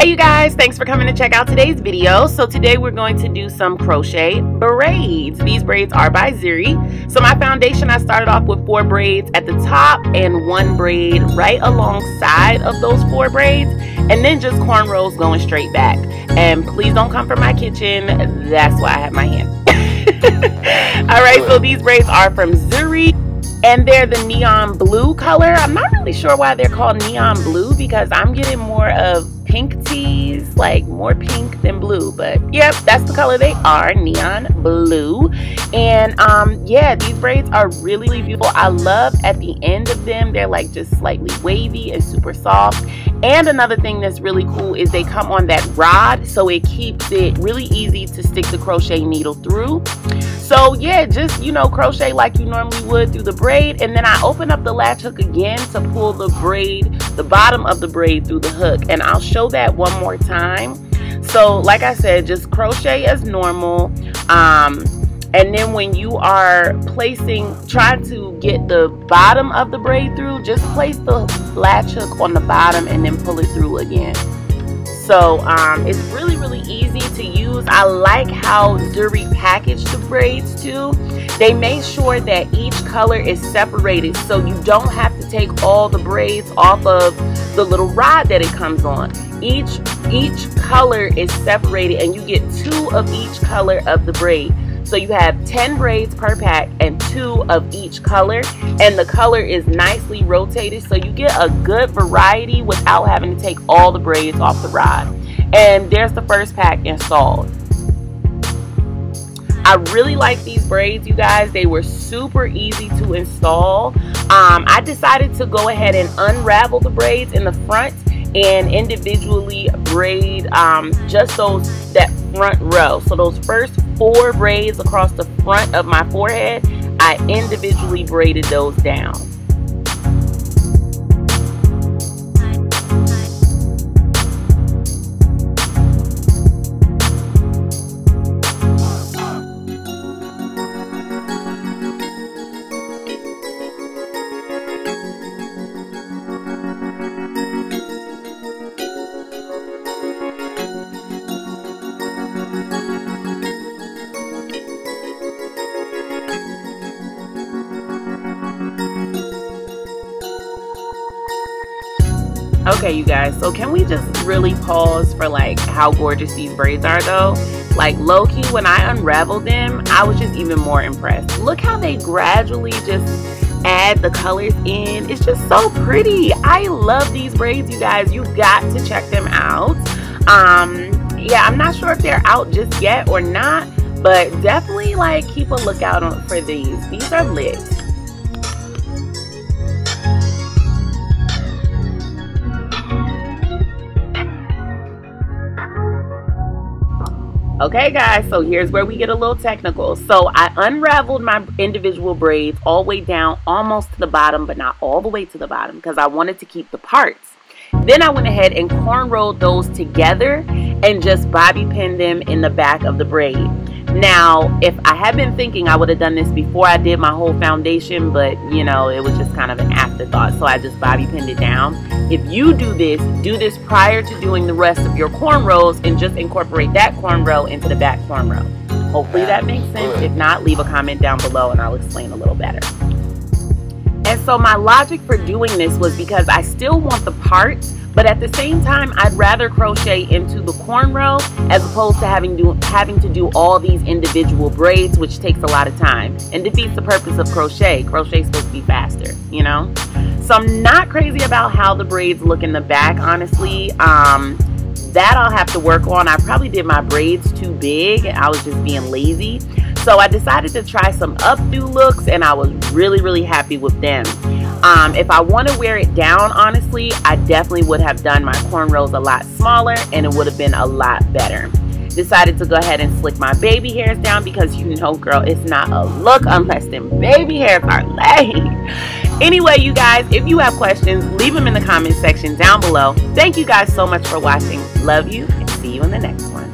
Hey you guys, thanks for coming to check out today's video. So today we're going to do some crochet braids. These braids are by Zury. So my foundation, I started off with 4 braids at the top and 1 braid right alongside of those 4 braids, and then just cornrows going straight back. And please don't come from my kitchen, that's why I have my hand. Alright, so these braids are from Zury, and they're the neon blue color. I'm not really sure why they're called neon blue, because I'm getting more of pink tees, like more pink than blue, but yep, that's the color they are, neon blue. And yeah, these braids are really, really beautiful. I love at the end of them, they're like just slightly wavy and super soft. And another thing that's really cool is they come on that rod, so it keeps it really easy to stick the crochet needle through. So yeah, just, you know, crochet like you normally would through the braid, and then I open up the latch hook again to pull the braid, the bottom of the braid through the hook, and I'll show that one more time. So like I said, just crochet as normal, and then when you are trying to get the bottom of the braid through, just place the latch hook on the bottom and then pull it through again. So it's really, really easy to use. I like how Zury packaged the braids too. They made sure that each color is separated, so you don't have to take all the braids off of the little rod that it comes on. Each color is separated, and you get 2 of each color of the braid. So you have 10 braids per pack and 2 of each color, and the color is nicely rotated, so you get a good variety without having to take all the braids off the rod. And there's the first pack installed. I really like these braids, you guys. They were super easy to install. I decided to go ahead and unravel the braids in the front and individually braid just that front row. So those first 4 braids across the front of my forehead, I individually braided those down. Okay, you guys, so can we just really pause for like how gorgeous these braids are though? Like low-key, when I unraveled them, I was just even more impressed. Look how they gradually just add the colors in. It's just so pretty. I love these braids, you guys. You've got to check them out. Yeah, I'm not sure if they're out just yet or not, but definitely like keep a lookout for these. These are lit. Okay guys, so here's where we get a little technical. So I unraveled my individual braids all the way down almost to the bottom, but not all the way to the bottom, because I wanted to keep the parts. Then I went ahead and cornrowed those together and just bobby pinned them in the back of the braid. Now, if I had been thinking, I would have done this before I did my whole foundation, but you know, it was just kind of an afterthought, so I just bobby pinned it down. If you do this prior to doing the rest of your cornrows, and just incorporate that cornrow into the back cornrow. Hopefully that makes sense. If not, leave a comment down below and I'll explain a little better. And so my logic for doing this was because I still want the parts, but at the same time, I'd rather crochet into the cornrow as opposed to having to do all these individual braids, which takes a lot of time and defeats the purpose of crochet. Crochet is supposed to be faster, you know? So I'm not crazy about how the braids look in the back, honestly. That I'll have to work on. I probably did my braids too big. I was just being lazy. So I decided to try some updo looks, and I was really, really happy with them. If I want to wear it down, honestly, I definitely would have done my cornrows a lot smaller, and it would have been a lot better. Decided to go ahead and slick my baby hairs down, because you know, girl, it's not a look unless them baby hairs are laid. Anyway, you guys, if you have questions, leave them in the comment section down below. Thank you guys so much for watching. Love you, and see you in the next one.